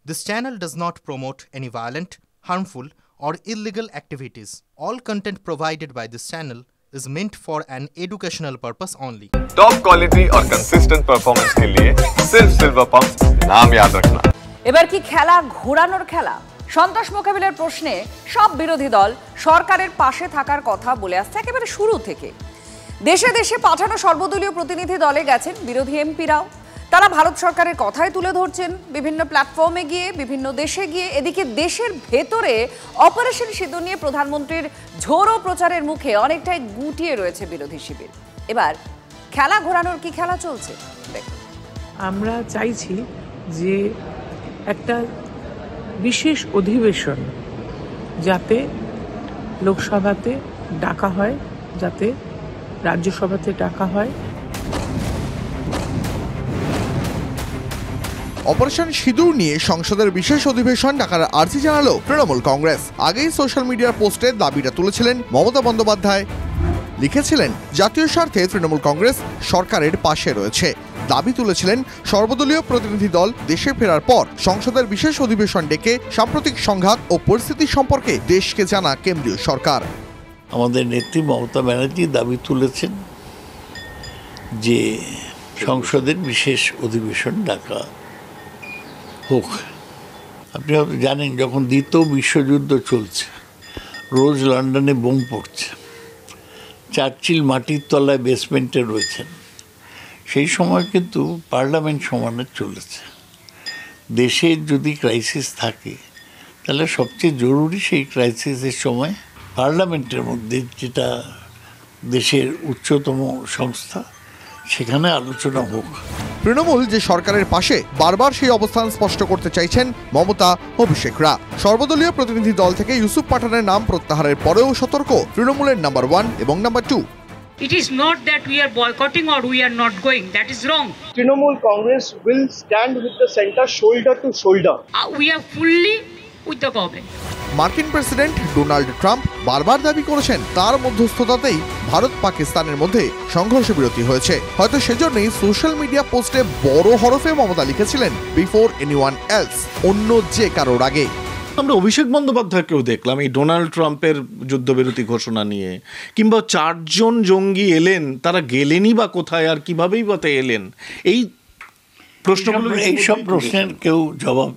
This channel does not promote any violent, harmful, or illegal activities. All content provided by this channel is meant for an educational purpose only. Top quality और consistent performance के लिए सिर्फ silver pump नाम याद रखना। এবার কি খেলা ঘোরানোর খেলা? সন্ত্রাস মোকাবিলার প্রশ্নে সব বিরোধী দল সরকারের পাশে থাকার কথা বলে আসছে একেবারে শুরু থেকে। দেশে দেশে পাঠানো সর্বদলীয় প্রতিনিধি দলে গেছেন বিরোধী এমপিরাও। তারা ভারত সরকারের কথাই তুলে ধরছেন বিভিন্ন প্ল্যাটফর্মে গিয়ে, বিভিন্ন দেশে গিয়ে। এদিকে দেশের ভেতরে অপারেশন সিঁদুর নিয়ে প্রধানমন্ত্রীর ঝোড়ো প্রচারের মুখে অনেকটাই গুটিয়ে রয়েছে বিরোধী শিবির। এবার খেলা ঘোরানোর কি খেলা চলছে দেখুন। আমরা চাইছি যে একটা বিশেষ অধিবেশন যাতে লোকসভাতে ডাকা হয়, যাতে রাজ্যসভাতে ডাকা হয়। অপারেশন সিঁদুর নিয়ে সংসদের বিশেষ অধিবেশন ডাকার আর্জি জানালো তৃণমূল কংগ্রেস। আগেই সোশ্যাল মিডিয়ার পোস্টে দাবিটা তুলেছিলেন মমতা বন্দ্যোপাধ্যায়। লিখেছিলেন, জাতীয় স্বার্থে তৃণমূল কংগ্রেস সরকারের পাশে রয়েছে। দাবি তুলেছিলেন, সর্বদলীয় প্রতিনিধি দল দেশে ফেরার পর সংসদের বিশেষ অধিবেশন ডেকে সাম্প্রতিক সংঘাত ও পরিস্থিতি সম্পর্কে দেশকে জানা কেন্দ্রীয় সরকার। আমাদের নেত্রী মমতা ব্যানার্জি দাবি তুলেছেন যে সংসদের বিশেষ অধিবেশন ডাকা হোক। আপনি হয়তো জানেন, যখন দ্বিতীয় বিশ্বযুদ্ধ চলছে, রোজ লন্ডনে বোম পড়ছে, চার্চিল মাটির তলায় বেসমেন্টে রয়েছেন, সেই সময় কিন্তু পার্লামেন্ট সমানে চলেছে। দেশের যদি ক্রাইসিস থাকে তাহলে সবচেয়ে জরুরি সেই ক্রাইসিসের সময় পার্লামেন্টের মধ্যে, যেটা দেশের উচ্চতম সংস্থা, সেখানে আলোচনা হোক। তৃণমূল যে সরকারের পাশে, বারবার সেই অবস্থান স্পষ্ট করতে চাইছেন মমতা, অভিষেকরা। সর্বদলীয় প্রতিনিধি দল থেকে ইউসুফ পাঠানের নাম প্রত্যাহারের পরেও সতর্ক তৃণমূলের নাম্বার 1 এবং number 2। It is not that we are boycotting or we are not going. That is wrong. Trinamool Congress will stand with the center shoulder to shoulder. We are fully with the government. মার্কিন president Donald Trump বারবার দাবি করেছেন তার মধ্যস্থতাতেই ভারত পাকিস্তানের মধ্যে সংঘর্ষ বিরতি হয়েছে। হয়তো সেজন্যই সোশ্যাল মিডিয়া পোস্টে বড় হরফে মমতা লিখেছিলেন, বিফোর এনিওয়ান এলস, অন্য যে কারোর আগে। আমরা অভিষেক বন্দ্যোপাধ্যায়কেও দেখলাম এই ডোনাল্ড ট্রাম্পের যুদ্ধবিরতি ঘোষণা নিয়ে, কিংবা 4 জন জঙ্গি এলেন, তারা গেলেনই বা কোথায় আর কিভাবেই বা এলেন, এই প্রশ্নগুলো, এইসব প্রশ্নের কেউ জবাব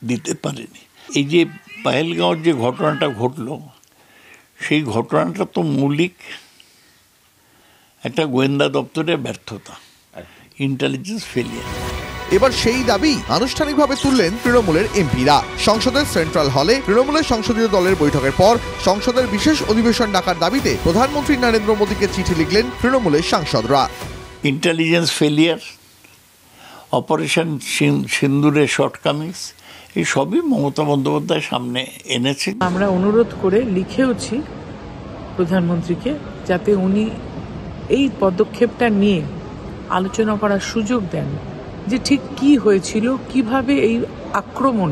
দিতে পারেনি। এই যে পাহেলগাঁওর যে ঘটনাটা ঘটলো, সেই ঘটনাটা তো মৌলিক একটা গোয়েন্দা দপ্তরের ব্যর্থতা, ইন্টেলিজেন্স ফেলিয়ার। এবার সেই দাবি আনুষ্ঠানিকভাবে তুললেন তৃণমূলের এমপিরা। সংসদের সেন্ট্রাল হলে তৃণমূলের সংসদীয় দলের বৈঠকের পর সংসদের বিশেষ অধিবেশন ডাকার দাবিতে প্রধানমন্ত্রী নরেন্দ্র মোদীকে চিঠি লিখলেন তৃণমূলের সাংসদরা। ইন্টেলিজেন্স ফেলিয়ার, অপারেশন সিন্দুরের শর্টকামিংস, এই সবই মমতা বন্দ্যোপাধ্যায় সামনে এনেছে। আমরা অনুরোধ করে লিখেওছি প্রধানমন্ত্রীকে, যাতে উনি এই পদক্ষেপটা নিয়ে আলোচনা করার সুযোগ দেন যে ঠিক কি হয়েছিল, কিভাবে এই আক্রমণ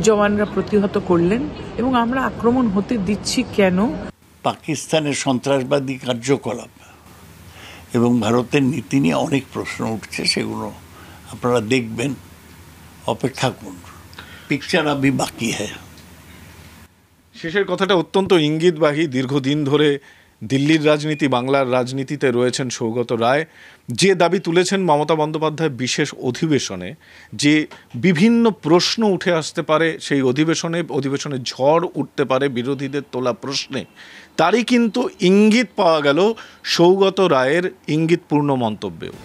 জওয়ানরা প্রতিহত করলেন এবং আমরা আক্রমণ হতে দিচ্ছি কেন। পাকিস্তানের সন্ত্রাসবাদী কার্যকলাপ এবং ভারতের নীতি নিয়ে অনেক প্রশ্ন উঠছে, সেগুলো আপনারা দেখবেন, অপেক্ষা করুন। পিকচার আবি বাকি হ্যায়। শেষের কথাটা অত্যন্ত ইঙ্গিতবাহী। দীর্ঘদিন ধরে দিল্লির রাজনীতি, বাংলার রাজনীতিতে রয়েছেন সৌগত রায়। যে দাবি তুলেছেন মমতা বন্দ্যোপাধ্যায় বিশেষ অধিবেশনে, যে বিভিন্ন প্রশ্ন উঠে আসতে পারে সেই অধিবেশনে ঝড় উঠতে পারে বিরোধীদের তোলা প্রশ্নে, তারই কিন্তু ইঙ্গিত পাওয়া গেল সৌগত রায়ের ইঙ্গিতপূর্ণ মন্তব্যেও।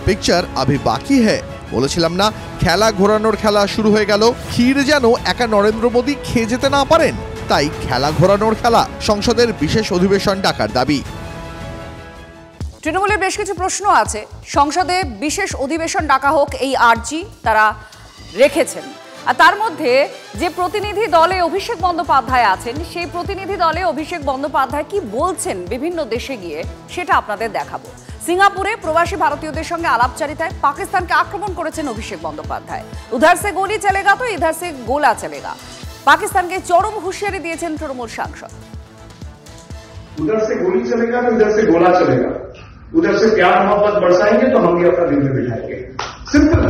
পিকচার আভি বাকি হ্যায়। বলেছিলাম না, খেলা ঘোরানোর খেলা শুরু হয়ে গেল। ক্ষীর যেন একা নরেন্দ্র মোদী খেয়ে যেতে না পারেন, তাই খেলা ঘোরানোর খেলা, সংসদের বিশেষ অধিবেশন ডাকার দাবি। তৃণমূলের বেশ কিছু প্রশ্ন আছে। সংসদে বিশেষ অধিবেশন ডাকা হোক, এই আর্জি তারা রেখেছেন। আর তার মধ্যে যে প্রতিনিধি দলে অভিষেক বন্দ্যোপাধ্যায় আছেন, সেই প্রতিনিধি দলে অভিষেক বন্দ্যোপাধ্যায় কি বলছেন বিভিন্ন দেশে গিয়ে, সেটা আপনাদের দেখাবো। সিঙ্গাপুরে প্রবাসী ভারতীয়দের সঙ্গে আলাপচারিতায় পাকিস্তানকে আক্রমণ করেছেন অভিষেক বন্দ্যোপাধ্যায়। উধার সে গোলি চলেগা তো ইধার সে গোলা চলেগা, পাকিস্তানকে চরম হুঁশিয়ারি দিয়েছেন তৃণমূল সাংসদ। उधर से गोली चलेगा तो इधर से गोला चलेगा, उधर से प्यार मोहब्बत बरसाएंगे तो हम भी अपना दिल में बिठाएंगे। सिंपल।